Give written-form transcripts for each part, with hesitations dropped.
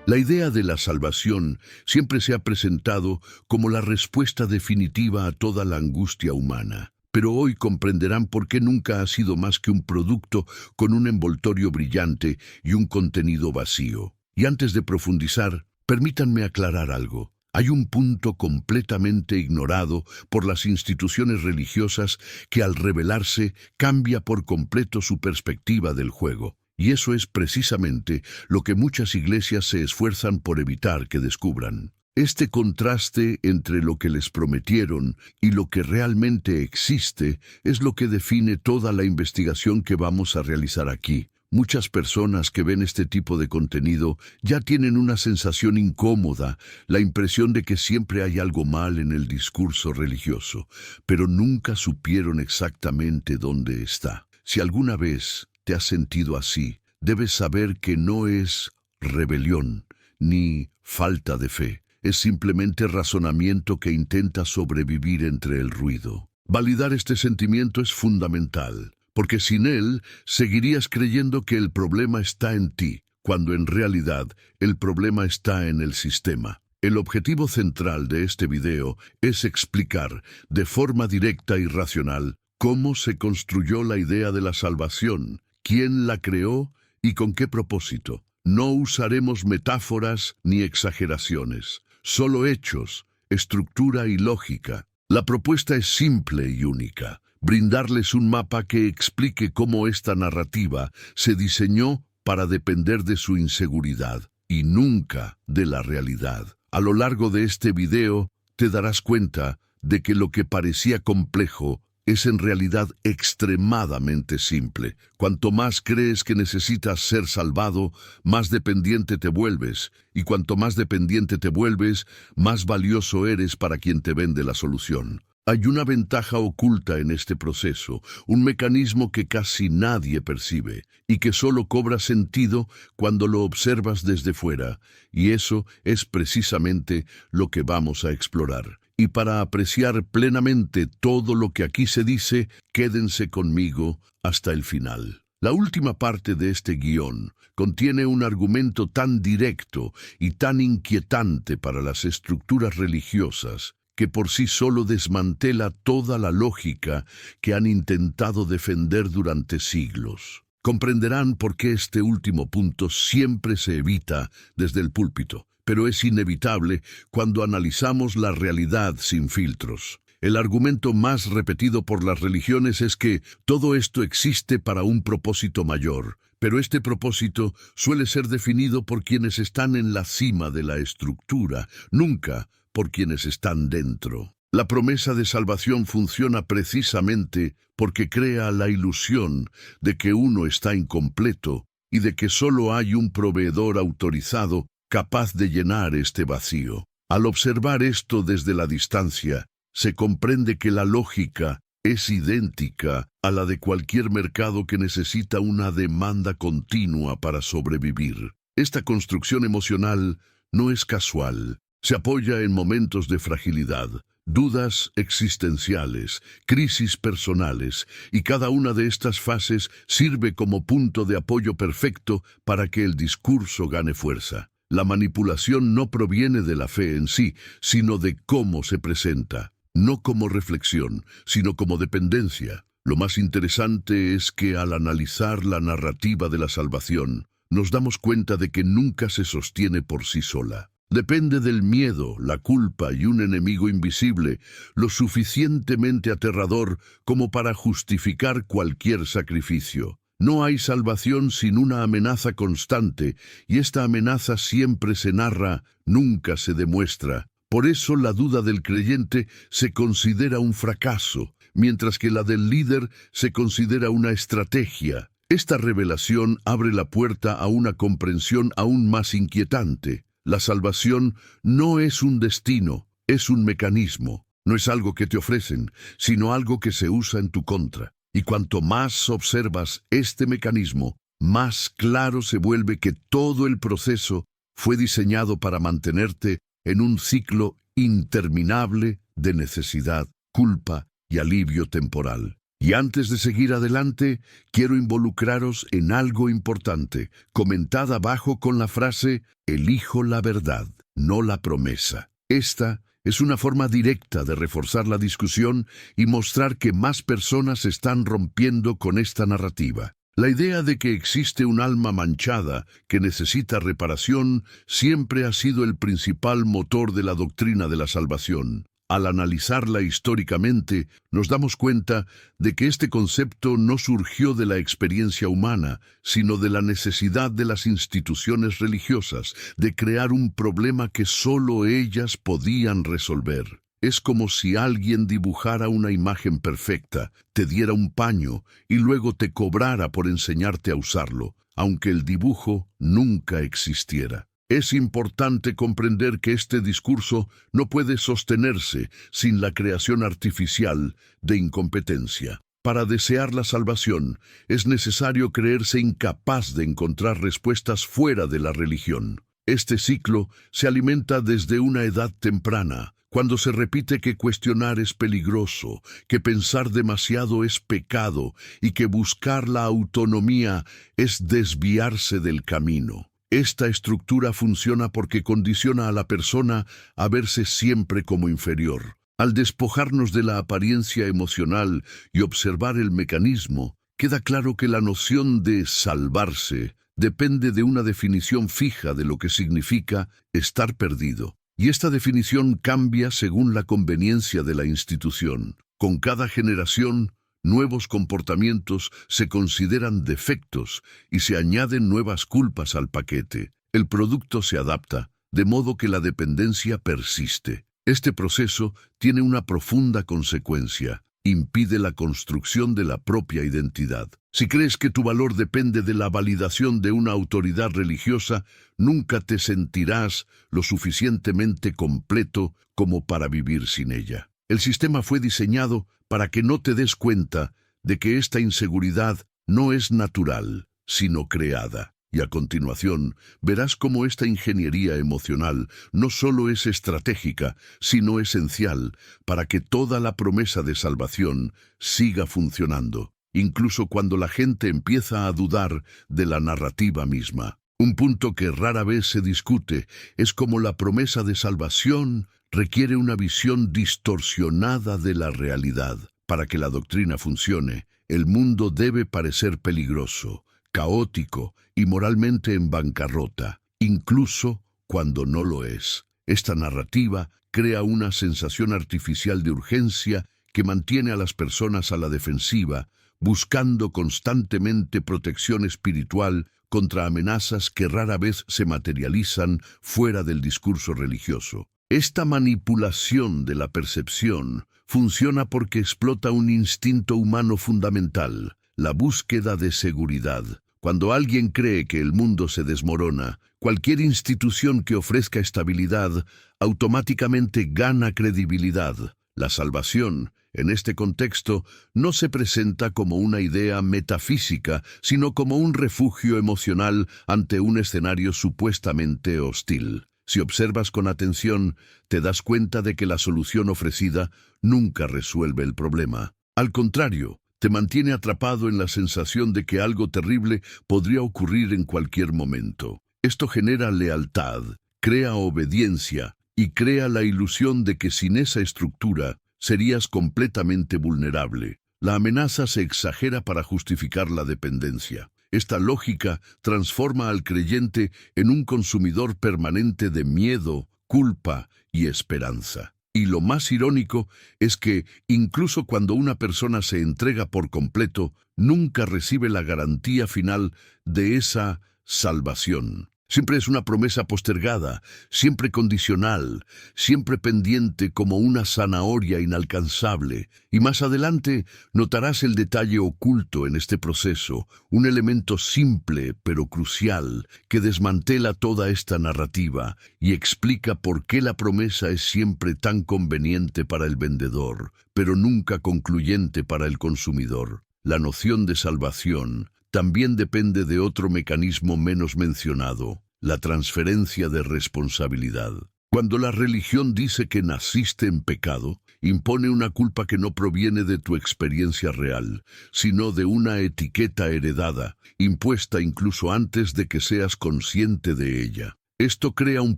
La idea de la salvación siempre se ha presentado como la respuesta definitiva a toda la angustia humana. Pero hoy comprenderán por qué nunca ha sido más que un producto con un envoltorio brillante y un contenido vacío. Y antes de profundizar, permítanme aclarar algo. Hay un punto completamente ignorado por las instituciones religiosas que al revelarse cambia por completo su perspectiva del juego. Y eso es precisamente lo que muchas iglesias se esfuerzan por evitar que descubran. Este contraste entre lo que les prometieron y lo que realmente existe es lo que define toda la investigación que vamos a realizar aquí. Muchas personas que ven este tipo de contenido ya tienen una sensación incómoda, la impresión de que siempre hay algo mal en el discurso religioso, pero nunca supieron exactamente dónde está. Si alguna vez te has sentido así, debes saber que no es rebelión ni falta de fe. Es simplemente razonamiento que intenta sobrevivir entre el ruido. Validar este sentimiento es fundamental, porque sin él seguirías creyendo que el problema está en ti, cuando en realidad el problema está en el sistema. El objetivo central de este video es explicar de forma directa y racional cómo se construyó la idea de la salvación, quién la creó y con qué propósito. No usaremos metáforas ni exageraciones. Solo hechos, estructura y lógica. La propuesta es simple y única: brindarles un mapa que explique cómo esta narrativa se diseñó para depender de su inseguridad y nunca de la realidad. A lo largo de este video te darás cuenta de que lo que parecía complejo es en realidad extremadamente simple. Cuanto más crees que necesitas ser salvado, más dependiente te vuelves, y cuanto más dependiente te vuelves, más valioso eres para quien te vende la solución. Hay una ventaja oculta en este proceso, un mecanismo que casi nadie percibe, y que solo cobra sentido cuando lo observas desde fuera, y eso es precisamente lo que vamos a explorar. Y para apreciar plenamente todo lo que aquí se dice, quédense conmigo hasta el final. La última parte de este guión contiene un argumento tan directo y tan inquietante para las estructuras religiosas que por sí solo desmantela toda la lógica que han intentado defender durante siglos. Comprenderán por qué este último punto siempre se evita desde el púlpito, pero es inevitable cuando analizamos la realidad sin filtros. El argumento más repetido por las religiones es que todo esto existe para un propósito mayor, pero este propósito suele ser definido por quienes están en la cima de la estructura, nunca por quienes están dentro. La promesa de salvación funciona precisamente porque crea la ilusión de que uno está incompleto y de que solo hay un proveedor autorizado capaz de llenar este vacío. Al observar esto desde la distancia, se comprende que la lógica es idéntica a la de cualquier mercado que necesita una demanda continua para sobrevivir. Esta construcción emocional no es casual. Se apoya en momentos de fragilidad, dudas existenciales, crisis personales, y cada una de estas fases sirve como punto de apoyo perfecto para que el discurso gane fuerza. La manipulación no proviene de la fe en sí, sino de cómo se presenta, no como reflexión, sino como dependencia. Lo más interesante es que al analizar la narrativa de la salvación, nos damos cuenta de que nunca se sostiene por sí sola. Depende del miedo, la culpa y un enemigo invisible, lo suficientemente aterrador como para justificar cualquier sacrificio. No hay salvación sin una amenaza constante, y esta amenaza siempre se narra, nunca se demuestra. Por eso la duda del creyente se considera un fracaso, mientras que la del líder se considera una estrategia. Esta revelación abre la puerta a una comprensión aún más inquietante. La salvación no es un destino, es un mecanismo. No es algo que te ofrecen, sino algo que se usa en tu contra. Y cuanto más observas este mecanismo, más claro se vuelve que todo el proceso fue diseñado para mantenerte en un ciclo interminable de necesidad, culpa y alivio temporal. Y antes de seguir adelante, quiero involucraros en algo importante. Comentad abajo con la frase «Elijo la verdad, no la promesa». Esta es una forma directa de reforzar la discusión y mostrar que más personas están rompiendo con esta narrativa. La idea de que existe un alma manchada que necesita reparación siempre ha sido el principal motor de la doctrina de la salvación. Al analizarla históricamente, nos damos cuenta de que este concepto no surgió de la experiencia humana, sino de la necesidad de las instituciones religiosas de crear un problema que solo ellas podían resolver. Es como si alguien dibujara una imagen perfecta, te diera un paño y luego te cobrara por enseñarte a usarlo, aunque el dibujo nunca existiera. Es importante comprender que este discurso no puede sostenerse sin la creación artificial de incompetencia. Para desear la salvación, es necesario creerse incapaz de encontrar respuestas fuera de la religión. Este ciclo se alimenta desde una edad temprana, cuando se repite que cuestionar es peligroso, que pensar demasiado es pecado y que buscar la autonomía es desviarse del camino. Esta estructura funciona porque condiciona a la persona a verse siempre como inferior. Al despojarnos de la apariencia emocional y observar el mecanismo, queda claro que la noción de salvarse depende de una definición fija de lo que significa estar perdido. Y esta definición cambia según la conveniencia de la institución. Con cada generación, nuevos comportamientos se consideran defectos y se añaden nuevas culpas al paquete. El producto se adapta, de modo que la dependencia persiste. Este proceso tiene una profunda consecuencia. Impide la construcción de la propia identidad. Si crees que tu valor depende de la validación de una autoridad religiosa, nunca te sentirás lo suficientemente completo como para vivir sin ella. El sistema fue diseñado para que no te des cuenta de que esta inseguridad no es natural, sino creada. Y a continuación, verás cómo esta ingeniería emocional no solo es estratégica, sino esencial para que toda la promesa de salvación siga funcionando, incluso cuando la gente empieza a dudar de la narrativa misma. Un punto que rara vez se discute es cómo la promesa de salvación requiere una visión distorsionada de la realidad. Para que la doctrina funcione, el mundo debe parecer peligroso, caótico y moralmente en bancarrota, incluso cuando no lo es. Esta narrativa crea una sensación artificial de urgencia que mantiene a las personas a la defensiva, buscando constantemente protección espiritual contra amenazas que rara vez se materializan fuera del discurso religioso. Esta manipulación de la percepción funciona porque explota un instinto humano fundamental, la búsqueda de seguridad. Cuando alguien cree que el mundo se desmorona, cualquier institución que ofrezca estabilidad automáticamente gana credibilidad. La salvación, en este contexto, no se presenta como una idea metafísica, sino como un refugio emocional ante un escenario supuestamente hostil. Si observas con atención, te das cuenta de que la solución ofrecida nunca resuelve el problema. Al contrario, te mantiene atrapado en la sensación de que algo terrible podría ocurrir en cualquier momento. Esto genera lealtad, crea obediencia y crea la ilusión de que sin esa estructura serías completamente vulnerable. La amenaza se exagera para justificar la dependencia. Esta lógica transforma al creyente en un consumidor permanente de miedo, culpa y esperanza. Y lo más irónico es que, incluso cuando una persona se entrega por completo, nunca recibe la garantía final de esa salvación. Siempre es una promesa postergada, siempre condicional, siempre pendiente como una zanahoria inalcanzable. Y más adelante notarás el detalle oculto en este proceso, un elemento simple pero crucial que desmantela toda esta narrativa y explica por qué la promesa es siempre tan conveniente para el vendedor, pero nunca concluyente para el consumidor. La noción de salvación también depende de otro mecanismo menos mencionado, la transferencia de responsabilidad. Cuando la religión dice que naciste en pecado, impone una culpa que no proviene de tu experiencia real, sino de una etiqueta heredada, impuesta incluso antes de que seas consciente de ella. Esto crea un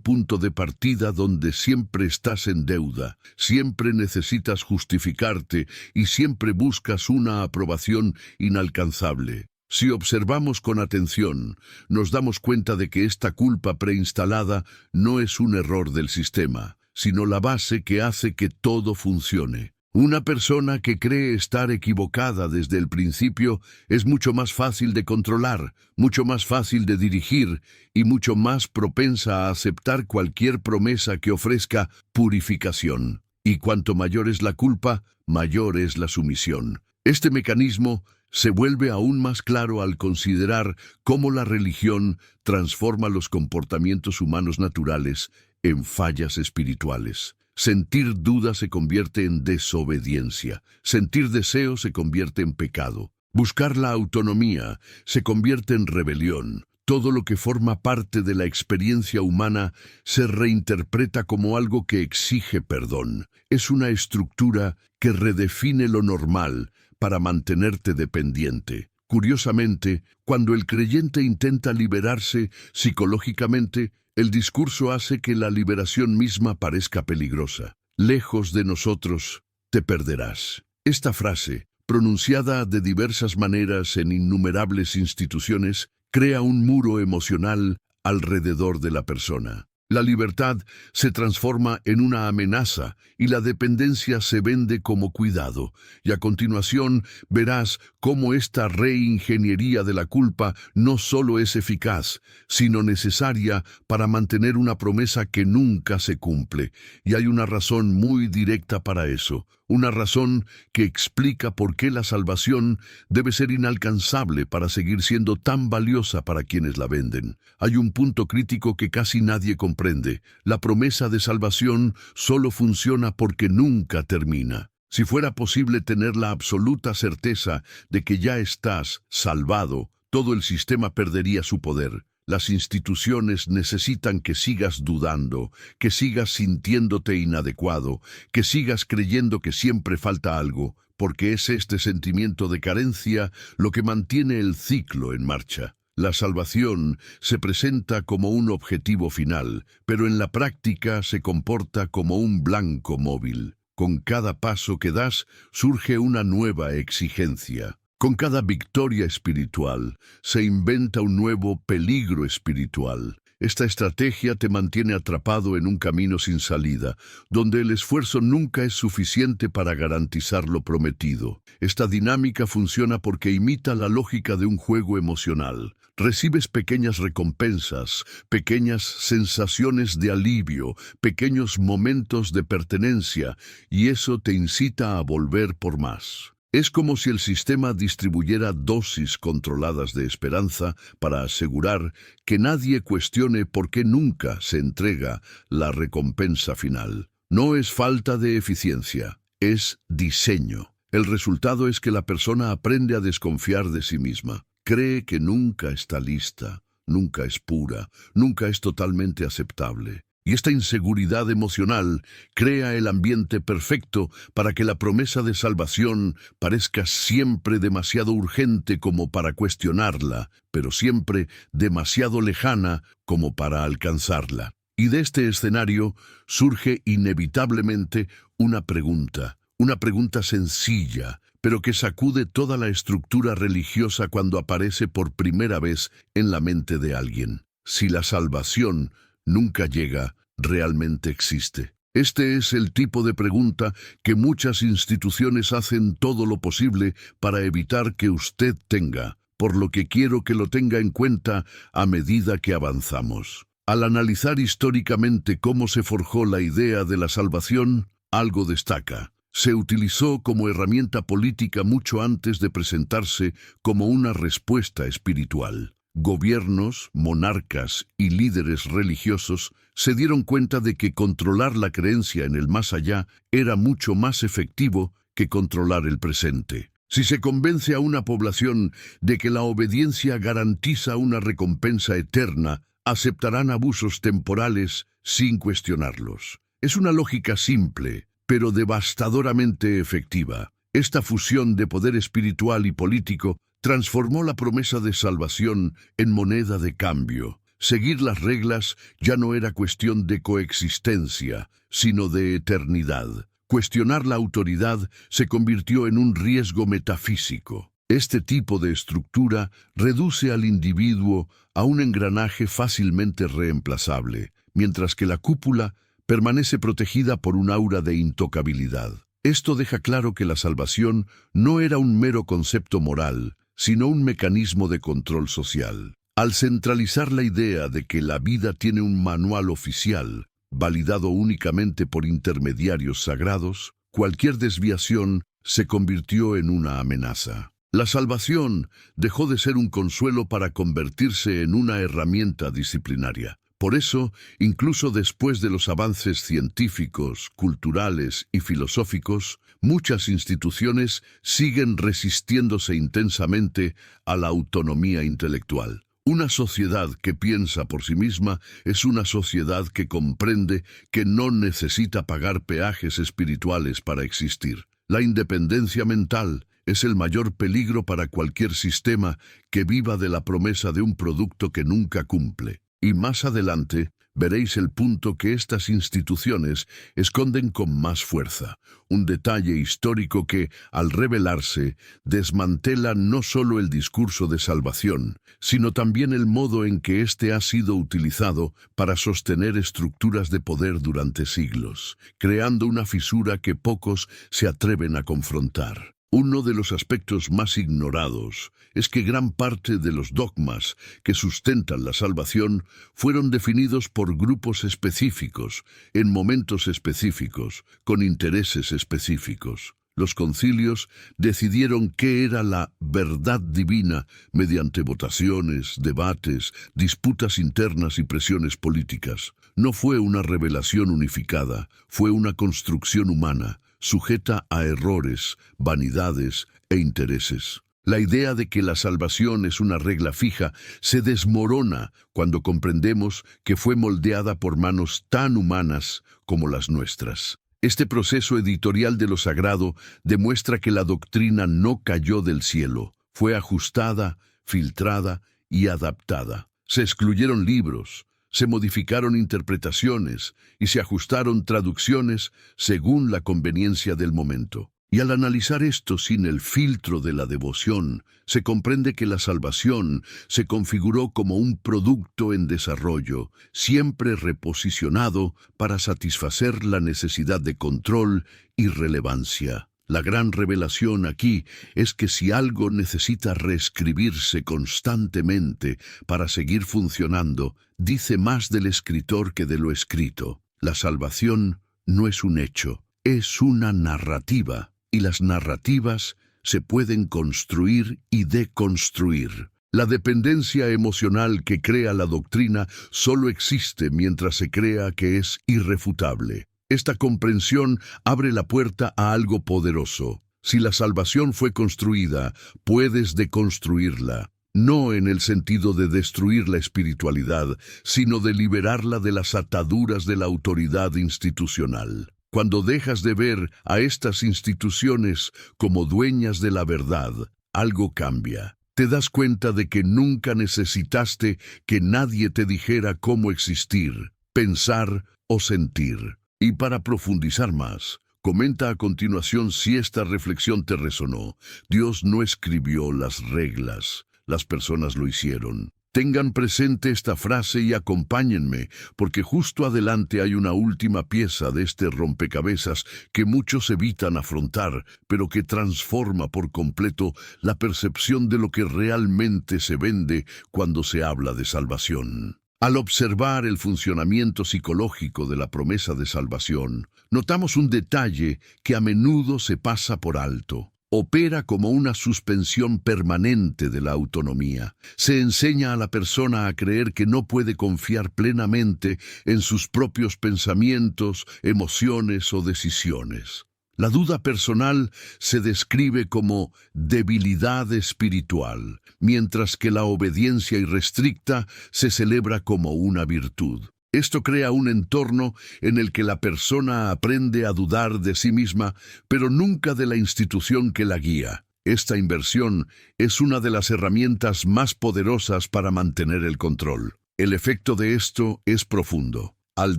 punto de partida donde siempre estás en deuda, siempre necesitas justificarte y siempre buscas una aprobación inalcanzable. Si observamos con atención, nos damos cuenta de que esta culpa preinstalada no es un error del sistema, sino la base que hace que todo funcione. Una persona que cree estar equivocada desde el principio es mucho más fácil de controlar, mucho más fácil de dirigir y mucho más propensa a aceptar cualquier promesa que ofrezca purificación. Y cuanto mayor es la culpa, mayor es la sumisión. Este mecanismo se vuelve aún más claro al considerar cómo la religión transforma los comportamientos humanos naturales en fallas espirituales. Sentir duda se convierte en desobediencia. Sentir deseo se convierte en pecado. Buscar la autonomía se convierte en rebelión. Todo lo que forma parte de la experiencia humana se reinterpreta como algo que exige perdón. Es una estructura que redefine lo normal para mantenerte dependiente. Curiosamente, cuando el creyente intenta liberarse psicológicamente, el discurso hace que la liberación misma parezca peligrosa. Lejos de nosotros, te perderás. Esta frase, pronunciada de diversas maneras en innumerables instituciones, crea un muro emocional alrededor de la persona. La libertad se transforma en una amenaza y la dependencia se vende como cuidado. Y a continuación verás cómo esta reingeniería de la culpa no solo es eficaz, sino necesaria para mantener una promesa que nunca se cumple. Y hay una razón muy directa para eso. Una razón que explica por qué la salvación debe ser inalcanzable para seguir siendo tan valiosa para quienes la venden. Hay un punto crítico que casi nadie comprende. La promesa de salvación solo funciona porque nunca termina. Si fuera posible tener la absoluta certeza de que ya estás salvado, todo el sistema perdería su poder. Las instituciones necesitan que sigas dudando, que sigas sintiéndote inadecuado, que sigas creyendo que siempre falta algo, porque es este sentimiento de carencia lo que mantiene el ciclo en marcha. La salvación se presenta como un objetivo final, pero en la práctica se comporta como un blanco móvil. Con cada paso que das surge una nueva exigencia. Con cada victoria espiritual se inventa un nuevo peligro espiritual. Esta estrategia te mantiene atrapado en un camino sin salida, donde el esfuerzo nunca es suficiente para garantizar lo prometido. Esta dinámica funciona porque imita la lógica de un juego emocional. Recibes pequeñas recompensas, pequeñas sensaciones de alivio, pequeños momentos de pertenencia, y eso te incita a volver por más. Es como si el sistema distribuyera dosis controladas de esperanza para asegurar que nadie cuestione por qué nunca se entrega la recompensa final. No es falta de eficiencia, es diseño. El resultado es que la persona aprende a desconfiar de sí misma. Cree que nunca está lista, nunca es pura, nunca es totalmente aceptable. Y esta inseguridad emocional crea el ambiente perfecto para que la promesa de salvación parezca siempre demasiado urgente como para cuestionarla, pero siempre demasiado lejana como para alcanzarla. Y de este escenario surge inevitablemente una pregunta sencilla, pero que sacude toda la estructura religiosa cuando aparece por primera vez en la mente de alguien. Si la salvación nunca llega, ¿realmente existe? Este es el tipo de pregunta que muchas instituciones hacen todo lo posible para evitar que usted tenga, por lo que quiero que lo tenga en cuenta a medida que avanzamos. Al analizar históricamente cómo se forjó la idea de la salvación, algo destaca. Se utilizó como herramienta política mucho antes de presentarse como una respuesta espiritual. Gobiernos, monarcas y líderes religiosos se dieron cuenta de que controlar la creencia en el más allá era mucho más efectivo que controlar el presente. Si se convence a una población de que la obediencia garantiza una recompensa eterna, aceptarán abusos temporales sin cuestionarlos. Es una lógica simple, pero devastadoramente efectiva. Esta fusión de poder espiritual y político transformó la promesa de salvación en moneda de cambio. Seguir las reglas ya no era cuestión de coexistencia, sino de eternidad. Cuestionar la autoridad se convirtió en un riesgo metafísico. Este tipo de estructura reduce al individuo a un engranaje fácilmente reemplazable, mientras que la cúpula permanece protegida por un aura de intocabilidad. Esto deja claro que la salvación no era un mero concepto moral, sino un mecanismo de control social. Al centralizar la idea de que la vida tiene un manual oficial, validado únicamente por intermediarios sagrados, cualquier desviación se convirtió en una amenaza. La salvación dejó de ser un consuelo para convertirse en una herramienta disciplinaria. Por eso, incluso después de los avances científicos, culturales y filosóficos, muchas instituciones siguen resistiéndose intensamente a la autonomía intelectual. Una sociedad que piensa por sí misma es una sociedad que comprende que no necesita pagar peajes espirituales para existir. La independencia mental es el mayor peligro para cualquier sistema que viva de la promesa de un producto que nunca cumple. Y más adelante veréis el punto que estas instituciones esconden con más fuerza. Un detalle histórico que, al revelarse, desmantela no solo el discurso de salvación, sino también el modo en que éste ha sido utilizado para sostener estructuras de poder durante siglos, creando una fisura que pocos se atreven a confrontar. Uno de los aspectos más ignorados es que gran parte de los dogmas que sustentan la salvación fueron definidos por grupos específicos, en momentos específicos, con intereses específicos. Los concilios decidieron qué era la verdad divina mediante votaciones, debates, disputas internas y presiones políticas. No fue una revelación unificada, fue una construcción humana, sujeta a errores, vanidades e intereses. La idea de que la salvación es una regla fija se desmorona cuando comprendemos que fue moldeada por manos tan humanas como las nuestras. Este proceso editorial de lo sagrado demuestra que la doctrina no cayó del cielo, fue ajustada, filtrada y adaptada. Se excluyeron libros, se modificaron interpretaciones y se ajustaron traducciones según la conveniencia del momento. Y al analizar esto sin el filtro de la devoción, se comprende que la salvación se configuró como un producto en desarrollo, siempre reposicionado para satisfacer la necesidad de control y relevancia. La gran revelación aquí es que si algo necesita reescribirse constantemente para seguir funcionando, dice más del escritor que de lo escrito. La salvación no es un hecho, es una narrativa. Y las narrativas se pueden construir y deconstruir. La dependencia emocional que crea la doctrina solo existe mientras se crea que es irrefutable. Esta comprensión abre la puerta a algo poderoso. Si la salvación fue construida, puedes deconstruirla. No en el sentido de destruir la espiritualidad, sino de liberarla de las ataduras de la autoridad institucional. Cuando dejas de ver a estas instituciones como dueñas de la verdad, algo cambia. Te das cuenta de que nunca necesitaste que nadie te dijera cómo existir, pensar o sentir. Y para profundizar más, comenta a continuación si esta reflexión te resonó. Dios no escribió las reglas, las personas lo hicieron. Tengan presente esta frase y acompáñenme, porque justo adelante hay una última pieza de este rompecabezas que muchos evitan afrontar, pero que transforma por completo la percepción de lo que realmente se vende cuando se habla de salvación. Al observar el funcionamiento psicológico de la promesa de salvación, notamos un detalle que a menudo se pasa por alto. Opera como una suspensión permanente de la autonomía. Se enseña a la persona a creer que no puede confiar plenamente en sus propios pensamientos, emociones o decisiones. La duda personal se describe como debilidad espiritual, mientras que la obediencia irrestricta se celebra como una virtud. Esto crea un entorno en el que la persona aprende a dudar de sí misma, pero nunca de la institución que la guía. Esta inversión es una de las herramientas más poderosas para mantener el control. El efecto de esto es profundo. Al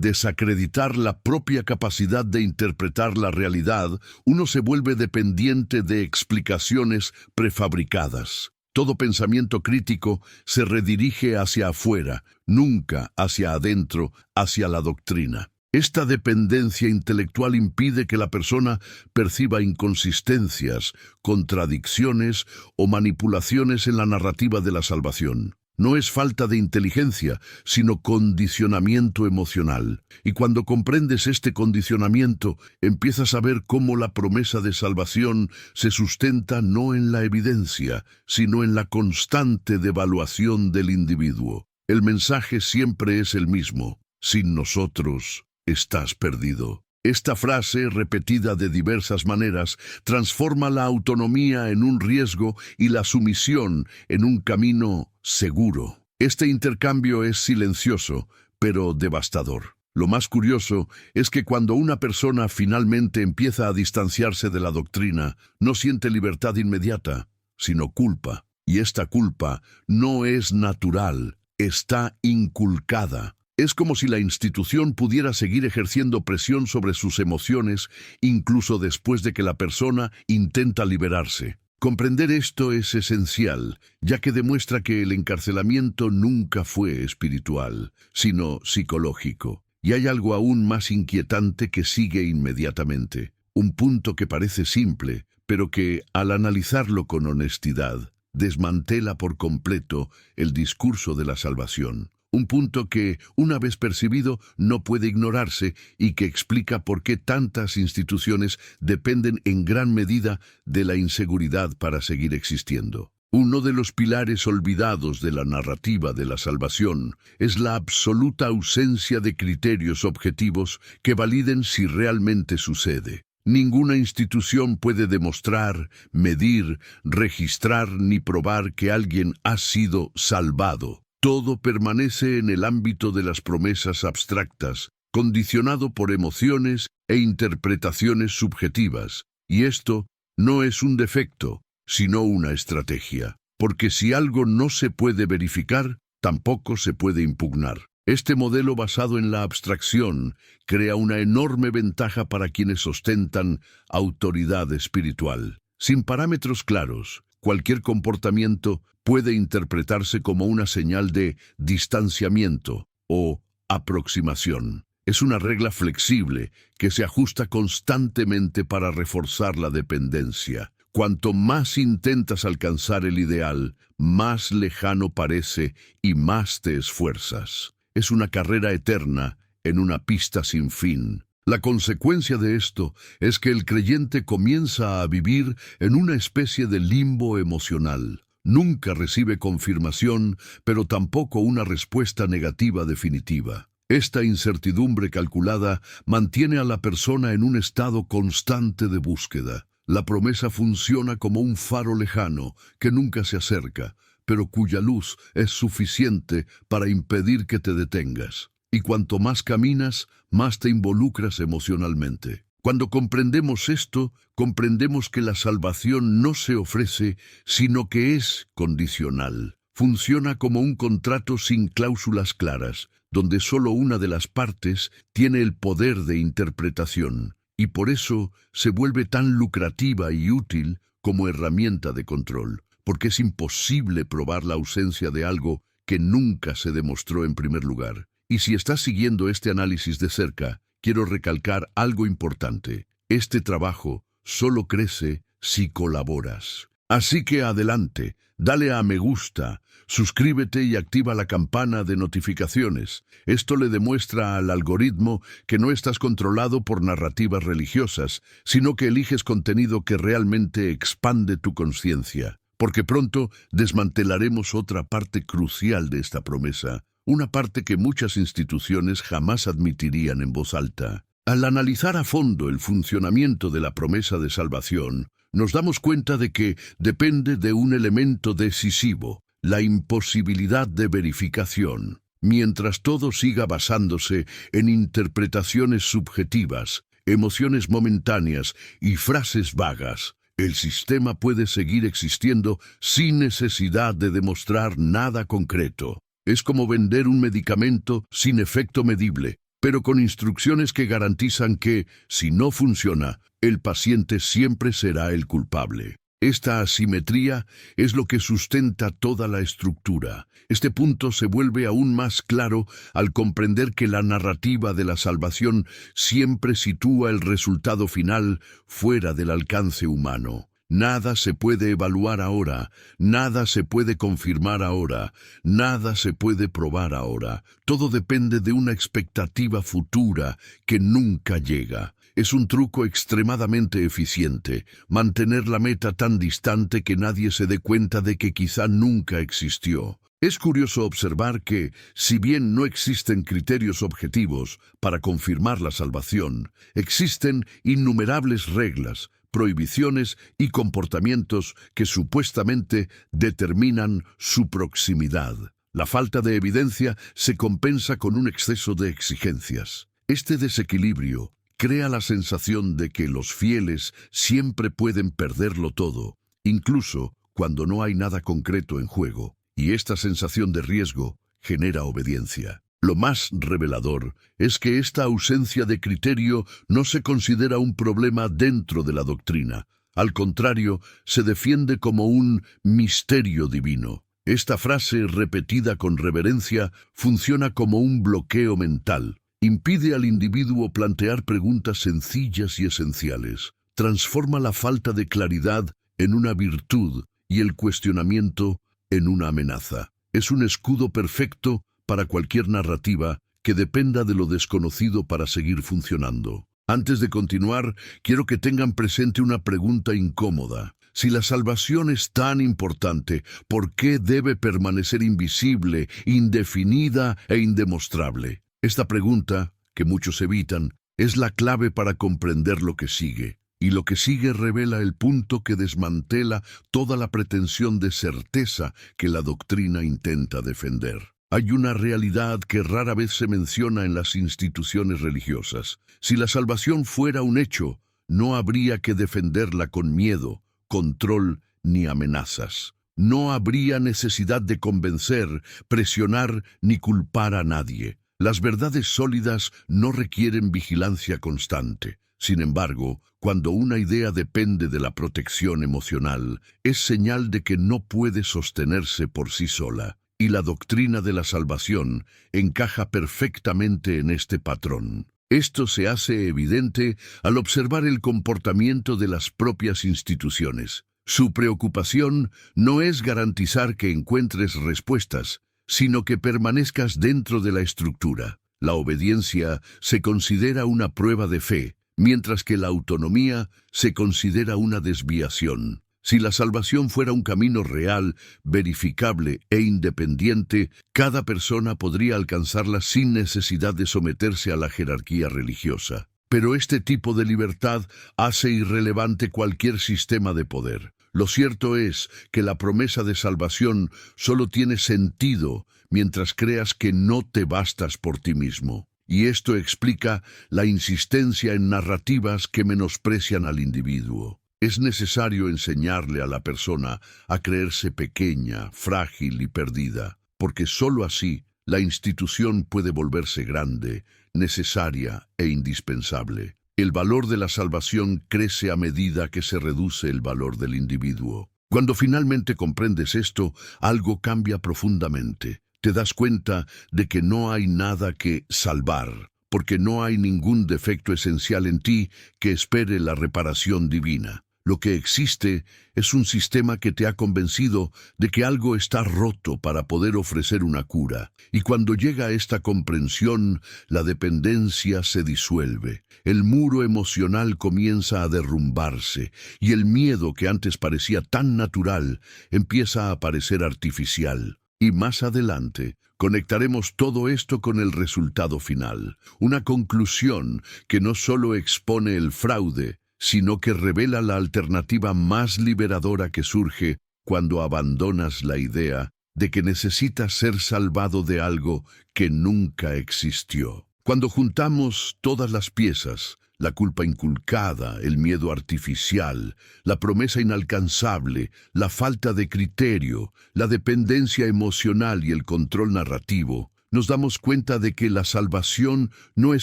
desacreditar la propia capacidad de interpretar la realidad, uno se vuelve dependiente de explicaciones prefabricadas. Todo pensamiento crítico se redirige hacia afuera, nunca hacia adentro, hacia la doctrina. Esta dependencia intelectual impide que la persona perciba inconsistencias, contradicciones o manipulaciones en la narrativa de la salvación. No es falta de inteligencia, sino condicionamiento emocional. Y cuando comprendes este condicionamiento, empiezas a ver cómo la promesa de salvación se sustenta no en la evidencia, sino en la constante devaluación del individuo. El mensaje siempre es el mismo: sin nosotros, estás perdido. Esta frase, repetida de diversas maneras, transforma la autonomía en un riesgo y la sumisión en un camino seguro. Este intercambio es silencioso, pero devastador. Lo más curioso es que cuando una persona finalmente empieza a distanciarse de la doctrina, no siente libertad inmediata, sino culpa. Y esta culpa no es natural, está inculcada. Es como si la institución pudiera seguir ejerciendo presión sobre sus emociones, incluso después de que la persona intenta liberarse. Comprender esto es esencial, ya que demuestra que el encarcelamiento nunca fue espiritual, sino psicológico. Y hay algo aún más inquietante que sigue inmediatamente. Un punto que parece simple, pero que, al analizarlo con honestidad, desmantela por completo el discurso de la salvación. Un punto que, una vez percibido, no puede ignorarse y que explica por qué tantas instituciones dependen en gran medida de la inseguridad para seguir existiendo. Uno de los pilares olvidados de la narrativa de la salvación es la absoluta ausencia de criterios objetivos que validen si realmente sucede. Ninguna institución puede demostrar, medir, registrar ni probar que alguien ha sido salvado. Todo permanece en el ámbito de las promesas abstractas, condicionado por emociones e interpretaciones subjetivas. Y esto no es un defecto, sino una estrategia. Porque si algo no se puede verificar, tampoco se puede impugnar. Este modelo basado en la abstracción crea una enorme ventaja para quienes ostentan autoridad espiritual. Sin parámetros claros, cualquier comportamiento puede interpretarse como una señal de distanciamiento o aproximación. Es una regla flexible que se ajusta constantemente para reforzar la dependencia. Cuanto más intentas alcanzar el ideal, más lejano parece y más te esfuerzas. Es una carrera eterna en una pista sin fin. La consecuencia de esto es que el creyente comienza a vivir en una especie de limbo emocional. Nunca recibe confirmación, pero tampoco una respuesta negativa definitiva. Esta incertidumbre calculada mantiene a la persona en un estado constante de búsqueda. La promesa funciona como un faro lejano que nunca se acerca, pero cuya luz es suficiente para impedir que te detengas. Y cuanto más caminas, más te involucras emocionalmente. Cuando comprendemos esto, comprendemos que la salvación no se ofrece, sino que es condicional. Funciona como un contrato sin cláusulas claras, donde solo una de las partes tiene el poder de interpretación, y por eso se vuelve tan lucrativa y útil como herramienta de control, porque es imposible probar la ausencia de algo que nunca se demostró en primer lugar. Y si estás siguiendo este análisis de cerca, quiero recalcar algo importante. Este trabajo solo crece si colaboras. Así que adelante, dale a me gusta, suscríbete y activa la campana de notificaciones. Esto le demuestra al algoritmo que no estás controlado por narrativas religiosas, sino que eliges contenido que realmente expande tu conciencia. Porque pronto desmantelaremos otra parte crucial de esta promesa. Una parte que muchas instituciones jamás admitirían en voz alta. Al analizar a fondo el funcionamiento de la promesa de salvación, nos damos cuenta de que depende de un elemento decisivo, la imposibilidad de verificación. Mientras todo siga basándose en interpretaciones subjetivas, emociones momentáneas y frases vagas, el sistema puede seguir existiendo sin necesidad de demostrar nada concreto. Es como vender un medicamento sin efecto medible, pero con instrucciones que garantizan que, si no funciona, el paciente siempre será el culpable. Esta asimetría es lo que sustenta toda la estructura. Este punto se vuelve aún más claro al comprender que la narrativa de la salvación siempre sitúa el resultado final fuera del alcance humano. Nada se puede evaluar ahora, nada se puede confirmar ahora, nada se puede probar ahora. Todo depende de una expectativa futura que nunca llega. Es un truco extremadamente eficiente, mantener la meta tan distante que nadie se dé cuenta de que quizá nunca existió. Es curioso observar que, si bien no existen criterios objetivos para confirmar la salvación, existen innumerables reglas, prohibiciones y comportamientos que supuestamente determinan su proximidad. La falta de evidencia se compensa con un exceso de exigencias. Este desequilibrio crea la sensación de que los fieles siempre pueden perderlo todo, incluso cuando no hay nada concreto en juego, y esta sensación de riesgo genera obediencia. Lo más revelador es que esta ausencia de criterio no se considera un problema dentro de la doctrina. Al contrario, se defiende como un misterio divino. Esta frase, repetida con reverencia, funciona como un bloqueo mental. Impide al individuo plantear preguntas sencillas y esenciales. Transforma la falta de claridad en una virtud y el cuestionamiento en una amenaza. Es un escudo perfecto para cualquier narrativa que dependa de lo desconocido para seguir funcionando. Antes de continuar, quiero que tengan presente una pregunta incómoda. Si la salvación es tan importante, ¿por qué debe permanecer invisible, indefinida e indemostrable? Esta pregunta, que muchos evitan, es la clave para comprender lo que sigue. Y lo que sigue revela el punto que desmantela toda la pretensión de certeza que la doctrina intenta defender. Hay una realidad que rara vez se menciona en las instituciones religiosas. Si la salvación fuera un hecho, no habría que defenderla con miedo, control ni amenazas. No habría necesidad de convencer, presionar ni culpar a nadie. Las verdades sólidas no requieren vigilancia constante. Sin embargo, cuando una idea depende de la protección emocional, es señal de que no puede sostenerse por sí sola. Y la doctrina de la salvación encaja perfectamente en este patrón. Esto se hace evidente al observar el comportamiento de las propias instituciones. Su preocupación no es garantizar que encuentres respuestas, sino que permanezcas dentro de la estructura. La obediencia se considera una prueba de fe, mientras que la autonomía se considera una desviación. Si la salvación fuera un camino real, verificable e independiente, cada persona podría alcanzarla sin necesidad de someterse a la jerarquía religiosa. Pero este tipo de libertad hace irrelevante cualquier sistema de poder. Lo cierto es que la promesa de salvación solo tiene sentido mientras creas que no te bastas por ti mismo. Y esto explica la insistencia en narrativas que menosprecian al individuo. Es necesario enseñarle a la persona a creerse pequeña, frágil y perdida, porque sólo así la institución puede volverse grande, necesaria e indispensable. El valor de la salvación crece a medida que se reduce el valor del individuo. Cuando finalmente comprendes esto, algo cambia profundamente. Te das cuenta de que no hay nada que salvar, porque no hay ningún defecto esencial en ti que espere la reparación divina. Lo que existe es un sistema que te ha convencido de que algo está roto para poder ofrecer una cura. Y cuando llega esta comprensión, la dependencia se disuelve. El muro emocional comienza a derrumbarse y el miedo que antes parecía tan natural empieza a parecer artificial. Y más adelante, conectaremos todo esto con el resultado final, una conclusión que no solo expone el fraude, sino que revela la alternativa más liberadora que surge cuando abandonas la idea de que necesitas ser salvado de algo que nunca existió. Cuando juntamos todas las piezas, la culpa inculcada, el miedo artificial, la promesa inalcanzable, la falta de criterio, la dependencia emocional y el control narrativo, nos damos cuenta de que la salvación no es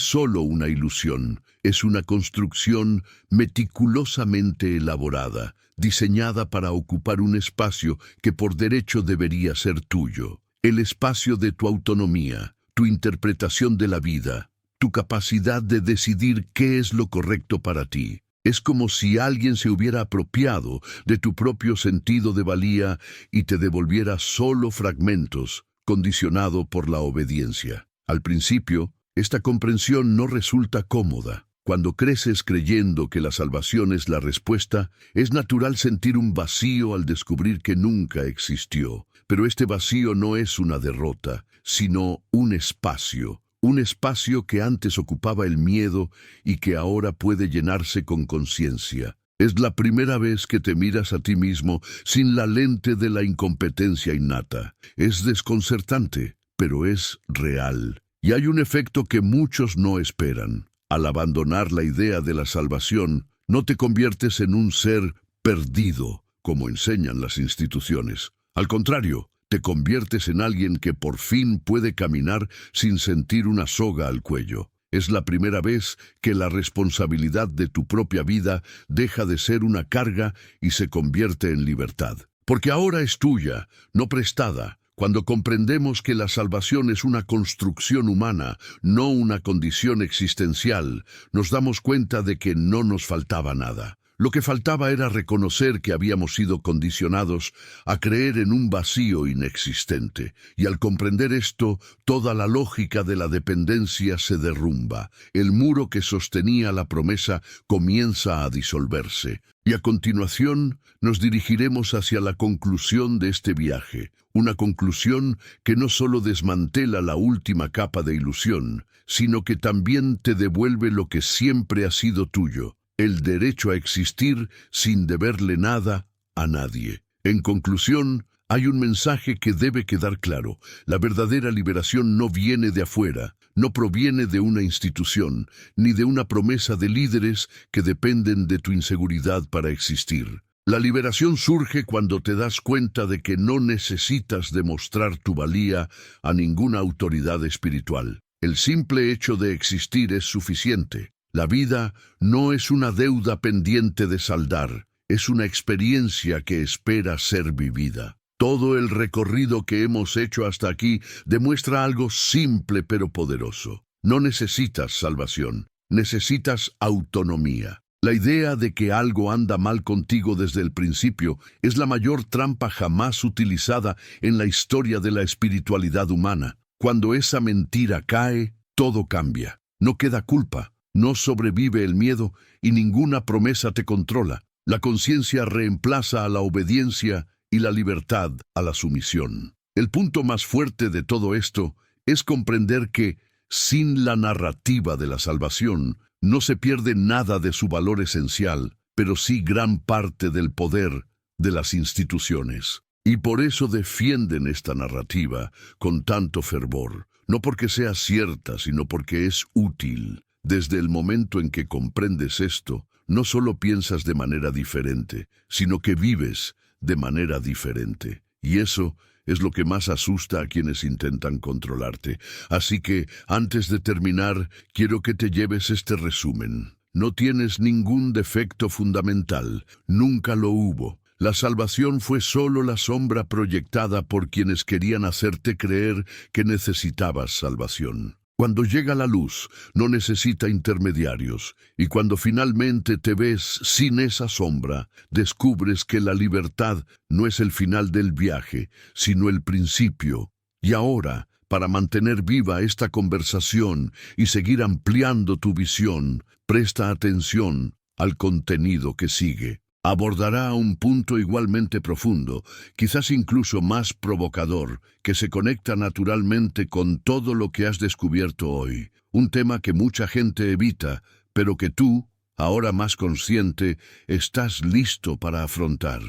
solo una ilusión, es una construcción meticulosamente elaborada, diseñada para ocupar un espacio que por derecho debería ser tuyo, el espacio de tu autonomía, tu interpretación de la vida, tu capacidad de decidir qué es lo correcto para ti. Es como si alguien se hubiera apropiado de tu propio sentido de valía y te devolviera solo fragmentos, condicionado por la obediencia. Al principio, esta comprensión no resulta cómoda. Cuando creces creyendo que la salvación es la respuesta, es natural sentir un vacío al descubrir que nunca existió. Pero este vacío no es una derrota, sino un espacio que antes ocupaba el miedo y que ahora puede llenarse con conciencia. Es la primera vez que te miras a ti mismo sin la lente de la incompetencia innata. Es desconcertante, pero es real. Y hay un efecto que muchos no esperan. Al abandonar la idea de la salvación, no te conviertes en un ser perdido, como enseñan las instituciones. Al contrario, te conviertes en alguien que por fin puede caminar sin sentir una soga al cuello. Es la primera vez que la responsabilidad de tu propia vida deja de ser una carga y se convierte en libertad. Porque ahora es tuya, no prestada. Cuando comprendemos que la salvación es una construcción humana, no una condición existencial, nos damos cuenta de que no nos faltaba nada. Lo que faltaba era reconocer que habíamos sido condicionados a creer en un vacío inexistente, y al comprender esto, toda la lógica de la dependencia se derrumba. El muro que sostenía la promesa comienza a disolverse, y a continuación nos dirigiremos hacia la conclusión de este viaje, una conclusión que no solo desmantela la última capa de ilusión, sino que también te devuelve lo que siempre ha sido tuyo: el derecho a existir sin deberle nada a nadie. En conclusión, hay un mensaje que debe quedar claro. La verdadera liberación no viene de afuera, no proviene de una institución, ni de una promesa de líderes que dependen de tu inseguridad para existir. La liberación surge cuando te das cuenta de que no necesitas demostrar tu valía a ninguna autoridad espiritual. El simple hecho de existir es suficiente. La vida no es una deuda pendiente de saldar, es una experiencia que espera ser vivida. Todo el recorrido que hemos hecho hasta aquí demuestra algo simple pero poderoso. No necesitas salvación, necesitas autonomía. La idea de que algo anda mal contigo desde el principio es la mayor trampa jamás utilizada en la historia de la espiritualidad humana. Cuando esa mentira cae, todo cambia. No queda culpa. No sobrevive el miedo y ninguna promesa te controla. La conciencia reemplaza a la obediencia y la libertad a la sumisión. El punto más fuerte de todo esto es comprender que, sin la narrativa de la salvación, no se pierde nada de su valor esencial, pero sí gran parte del poder de las instituciones. Y por eso defienden esta narrativa con tanto fervor, no porque sea cierta, sino porque es útil. Desde el momento en que comprendes esto, no solo piensas de manera diferente, sino que vives de manera diferente. Y eso es lo que más asusta a quienes intentan controlarte. Así que, antes de terminar, quiero que te lleves este resumen. No tienes ningún defecto fundamental, nunca lo hubo. La salvación fue solo la sombra proyectada por quienes querían hacerte creer que necesitabas salvación. Cuando llega la luz, no necesita intermediarios, y cuando finalmente te ves sin esa sombra, descubres que la libertad no es el final del viaje, sino el principio. Y ahora, para mantener viva esta conversación y seguir ampliando tu visión, presta atención al contenido que sigue. abordará un punto igualmente profundo, quizás incluso más provocador, que se conecta naturalmente con todo lo que has descubierto hoy. Un tema que mucha gente evita, pero que tú, ahora más consciente, estás listo para afrontar.